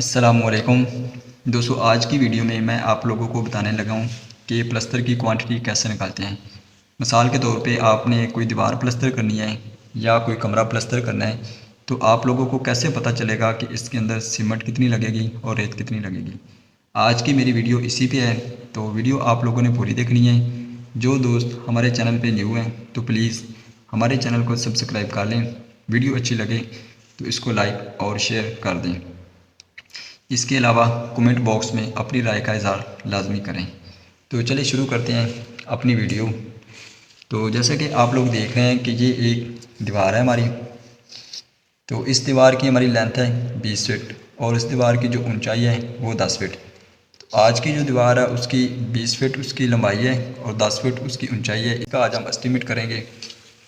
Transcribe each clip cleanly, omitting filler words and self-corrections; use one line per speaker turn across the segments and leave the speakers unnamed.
अस्सलामुअलैकुम दोस्तों, आज की वीडियो में मैं आप लोगों को बताने लगा हूँ कि प्लस्तर की क्वांटिटी कैसे निकालते हैं। मिसाल के तौर पे आपने कोई दीवार प्लस्तर करनी है या कोई कमरा प्लस्तर करना है, तो आप लोगों को कैसे पता चलेगा कि इसके अंदर सीमेंट कितनी लगेगी और रेत कितनी लगेगी। आज की मेरी वीडियो इसी पे है, तो वीडियो आप लोगों ने पूरी देखनी है। जो दोस्त हमारे चैनल पे न्यू हैं तो प्लीज़ हमारे चैनल को सब्सक्राइब कर लें। वीडियो अच्छी लगे तो इसको लाइक और शेयर कर दें। इसके अलावा कमेंट बॉक्स में अपनी राय का इज़हार लाजमी करें। तो चलिए शुरू करते हैं अपनी वीडियो। तो जैसे कि आप लोग देख रहे हैं कि ये एक दीवार है हमारी। तो इस दीवार की हमारी लेंथ है 20 फीट और इस दीवार की जो ऊंचाई है वो 10 फीट। तो आज की जो दीवार है उसकी 20 फीट उसकी लंबाई है और 10 फीट उसकी ऊंचाई है। इसका आज हम एस्टिमेट करेंगे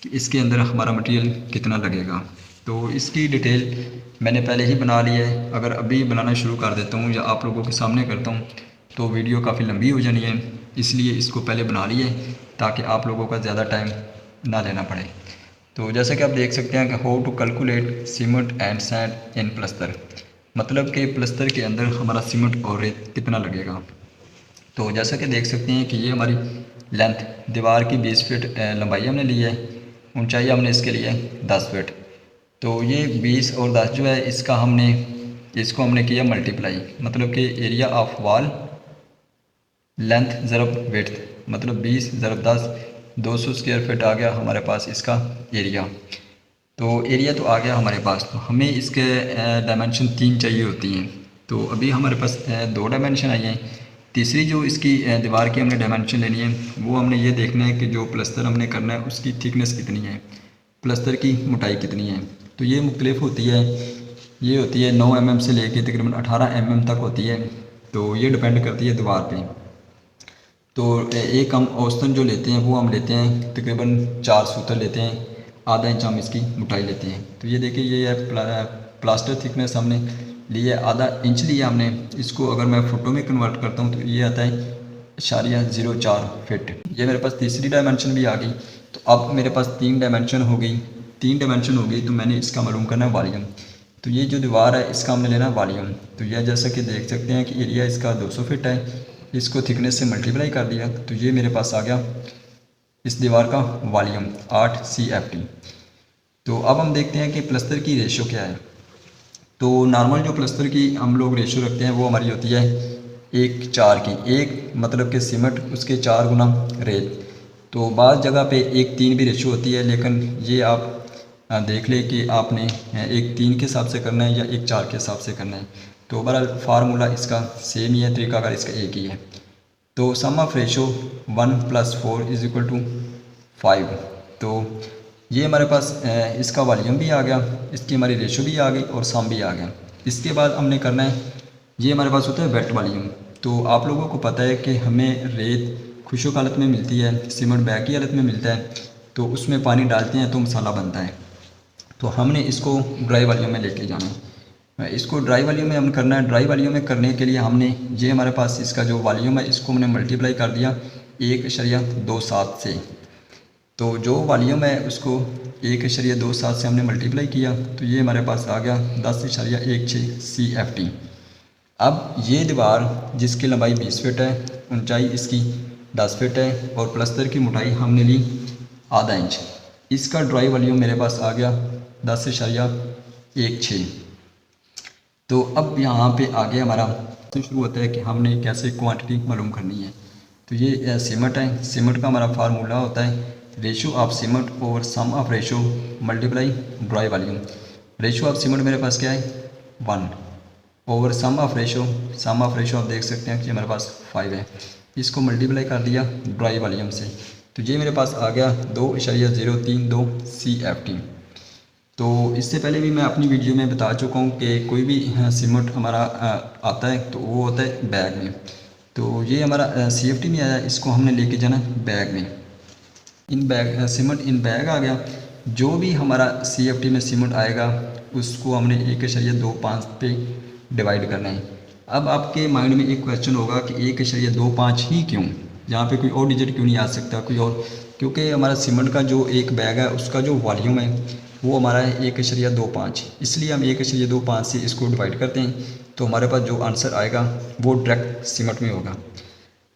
कि इसके अंदर हमारा मटेरियल कितना लगेगा। तो इसकी डिटेल मैंने पहले ही बना ली है। अगर अभी बनाना शुरू कर देता हूँ या आप लोगों के सामने करता हूँ तो वीडियो काफ़ी लंबी हो जानी है, इसलिए इसको पहले बना लिए ताकि आप लोगों का ज़्यादा टाइम ना लेना पड़े। तो जैसे कि आप देख सकते हैं कि how to calculate cement and sand in plaster, मतलब कि प्लस्तर के अंदर हमारा सीमेंट और रेत कितना लगेगा। तो जैसा कि देख सकते हैं कि ये हमारी लेंथ दीवार की 20 फीट लंबाई हमने ली है, ऊंचाई हमने इसके लिए 10 फीट। तो ये 20 और 10 जो है इसको हमने किया मल्टीप्लाई, मतलब कि एरिया ऑफ वॉल लेंथ ज़रब विड्थ, मतलब 20 ज़रब 10 200 स्क्वायर फीट आ गया हमारे पास इसका एरिया। तो एरिया तो आ गया हमारे पास। तो हमें इसके डायमेंशन 3 चाहिए होती हैं। तो अभी हमारे पास 2 डायमेंशन आई हैं। तीसरी जो इसकी दीवार की हमने डायमेंशन लेनी है वो हमने ये देखना है कि जो प्लस्तर हमने करना है उसकी थिकनेस कितनी है, प्लस्तर की मोटाई कितनी है। तो ये मुख्तलिफ होती है, ये होती है 9 mm से लेके तकरीबन 18 mm तक होती है। तो ये डिपेंड करती है दीवार पे। तो एक हम औसतन जो लेते हैं वो हम लेते हैं तकरीबन 4 सूत्र लेते हैं, आधा इंच हम इसकी मोटाई लेते हैं। तो ये देखिए ये है प्लास्टर थिकनेस हमने ली है, आधा इंच लिया हमने। इसको अगर मैं फुटों में कन्वर्ट करता हूँ तो ये आता है 0.04 फिट। ये मेरे पास तीसरी डायमेंशन भी आ गई। तो अब मेरे पास 3 डायमेंशन हो गई, 3 डायमेंशन हो गई। तो मैंने इसका मालूम करना है वॉल्यूम। तो ये जो दीवार है इसका हमने लेना वॉल्यूम। तो यह जैसा कि देख सकते हैं कि एरिया इसका 200 फिट है, इसको थिकनेस से मल्टीप्लाई कर दिया तो ये मेरे पास आ गया इस दीवार का वॉल्यूम 8 CFT। तो अब हम देखते हैं कि प्लस्तर की रेशो क्या है। तो नॉर्मल जो प्लस्तर की हम लोग रेशो रखते हैं वो हमारी होती है 1:4 की। एक मतलब कि सीमेंट उसके 4 गुना रेत। तो बाज़ जगह पे 1:3 भी रेशो होती है, लेकिन ये आप देख लें कि आपने 1:3 के हिसाब से करना है या 1:4 के हिसाब से करना है। तो बहरहाल फार्मूला इसका सेम ही है, तरीका अगर इसका एक ही है। तो सम ऑफ रेशो 1 + 4 = 5। तो ये हमारे पास इसका वॉल्यूम भी आ गया, इसकी हमारी रेशो भी आ गई और सम भी आ गया। इसके बाद हमने करना है, ये हमारे पास होता है वेट वॉल्यूम। तो आप लोगों को पता है कि हमें रेत खुशक हालत में मिलती है, सीमेंट बैग की हालत में मिलता है। तो उसमें पानी डालते हैं तो मसाला बनता है। तो हमने इसको ड्राई वॉल्यूम में लेके जाना है। इसको ड्राई वॉल्यूम में हम करना है। ड्राई वॉल्यूम में करने के लिए हमने ये हमारे पास इसका जो वॉल्यूम है इसको हमने मल्टीप्लाई कर दिया 1.27 से। तो जो वॉल्यूम है उसको 1.27 से हमने मल्टीप्लाई किया तो ये हमारे पास आ गया 10.16 CFT। अब ये दीवार जिसकी लंबाई 20 फीट है, ऊंचाई इसकी 10 फीट है और प्लस्तर की मोटाई हमने ली आधा इंच। इसका ड्राई वॉल्यूम मेरे पास आ गया 10.16। तो अब यहाँ पे आगे हमारा तो शुरू होता है कि हमने कैसे क्वांटिटी मालूम करनी है। तो ये सीमेंट है, सीमेंट का हमारा फार्मूला होता है ratio of cement over sum of ratio multiply dry volume. Ratio of cement मेरे पास क्या है 1 ओवर सम ऑफ रेशो आप देख सकते हैं कि हमारे पास 5 है। इसको मल्टीप्लाई कर दिया ड्राई वॉल्यूम से तो ये मेरे पास आ गया 2.032 CFT। तो इससे पहले भी मैं अपनी वीडियो में बता चुका हूँ कि कोई भी सीमेंट हमारा आता है तो वो होता है बैग में। तो ये हमारा CFT में आया, इसको हमने लेके जाना बैग में। इन बैग सीमेंट इन बैग आ गया। जो भी हमारा CFT में सीमेंट आएगा उसको हमने 1.25 पे डिवाइड करना है। अब आपके माइंड में एक क्वेश्चन होगा कि 1.25 ही क्यों, यहाँ पे कोई और डिजिट क्यों नहीं आ सकता कोई और। क्योंकि हमारा सीमेंट का जो एक बैग है उसका जो वॉल्यूम है वो हमारा है 1.25, इसलिए हम 1.25 से इसको डिवाइड करते हैं। तो हमारे पास जो आंसर आएगा वो डायरेक्ट सीमेंट में होगा।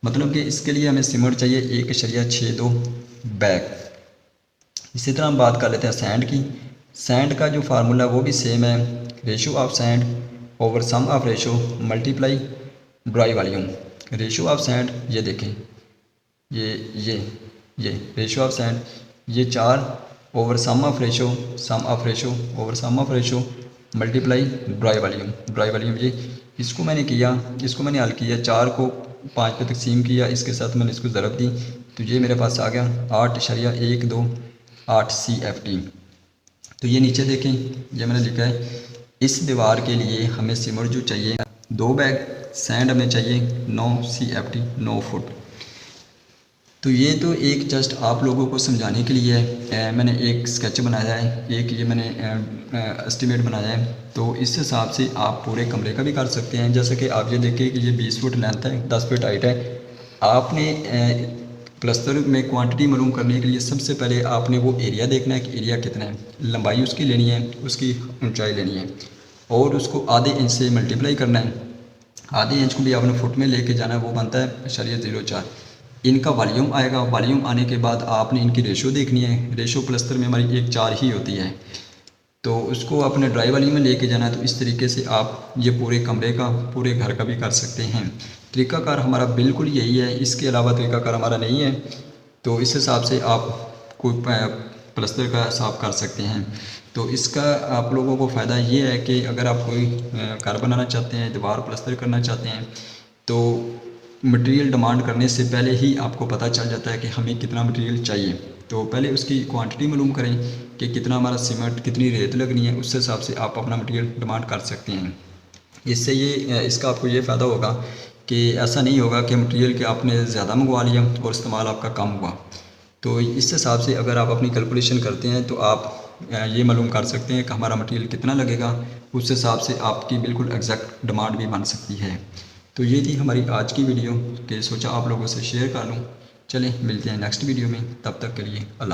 मतलब कि इसके लिए हमें सीमेंट चाहिए 1.62 बैग। इसी तरह हम बात कर लेते हैं सैंड की। सैंड का जो फार्मूला वो भी सेम है, ratio of sand over sum of ratio multiply dry volume. Ratio of sand ये देखें, ये रेशो ऑफ सैंड ये 4 over sum of ratio over sum of ratio multiply dry volume. ये इसको मैंने हल किया, 4 को 5 पे तकसीम किया, इसके साथ मैंने इसको ज़रब दी, तो ये मेरे पास आ गया 8.128 CFT। तो ये नीचे देखें, ये मैंने लिखा है इस दीवार के लिए हमें सीमेंट जो चाहिए 2 बैग, सैंड हमें चाहिए 9 CFT 9 फुट। तो ये तो एक जस्ट आप लोगों को समझाने के लिए मैंने एक स्केच बनाया है, एक ये मैंने एस्टिमेट बनाया है। तो इस हिसाब से आप पूरे कमरे का भी कर सकते हैं। जैसे कि आप ये देखें कि ये 20 फुट लेंथ है, 10 फुट हाइट है। आपने प्लस्तर में क्वांटिटी मालूम करने के लिए सबसे पहले आपने वो एरिया देखना है कि एरिया कितना है, लंबाई उसकी लेनी है, उसकी ऊंचाई लेनी है और उसको आधे इंच से मल्टीप्लाई करना है। आधे इंच को भी आपने फुट में लेके जाना है, वो बनता है 0.04। इनका वॉल्यूम आएगा, वॉल्यूम आने के बाद आपने इनकी रेशो देखनी है। रेशो प्लस्तर में हमारी 1:4 ही होती है, तो उसको अपने ड्राई वॉल्यूम में लेके जाना है। तो इस तरीके से आप ये पूरे कमरे का, पूरे घर का भी कर सकते हैं। तरीकाकार हमारा बिल्कुल यही है, इसके अलावा तरीकाकार हमारा नहीं है। तो इस हिसाब से आप कोई प्लस्तर का हिसाब कर सकते हैं। तो इसका आप लोगों को फ़ायदा ये है कि अगर आप कोई घर बनाना चाहते हैं, दीवार प्लस्तर करना चाहते हैं, तो मटेरियल डिमांड करने से पहले ही आपको पता चल जाता है कि हमें कितना मटेरियल चाहिए। तो पहले उसकी क्वांटिटी मालूम करें कि कितना हमारा सीमेंट, कितनी रेत लगनी है, उस हिसाब से आप अपना मटेरियल डिमांड कर सकते हैं। इससे ये इसका आपको ये फ़ायदा होगा कि ऐसा नहीं होगा कि मटेरियल के आपने ज़्यादा मंगवा लिया और इस्तेमाल आपका कम हुआ। तो इस हिसाब से अगर आप अपनी कैलकुलेशन करते हैं तो आप ये मालूम कर सकते हैं कि हमारा मटेरियल कितना लगेगा। उस हिसाब से आपकी बिल्कुल एग्जैक्ट डिमांड भी बन सकती है। तो ये थी हमारी आज की वीडियो कि सोचा आप लोगों से शेयर कर लूँ। चलें मिलते हैं नेक्स्ट वीडियो में, तब तक के लिए अल्लाह।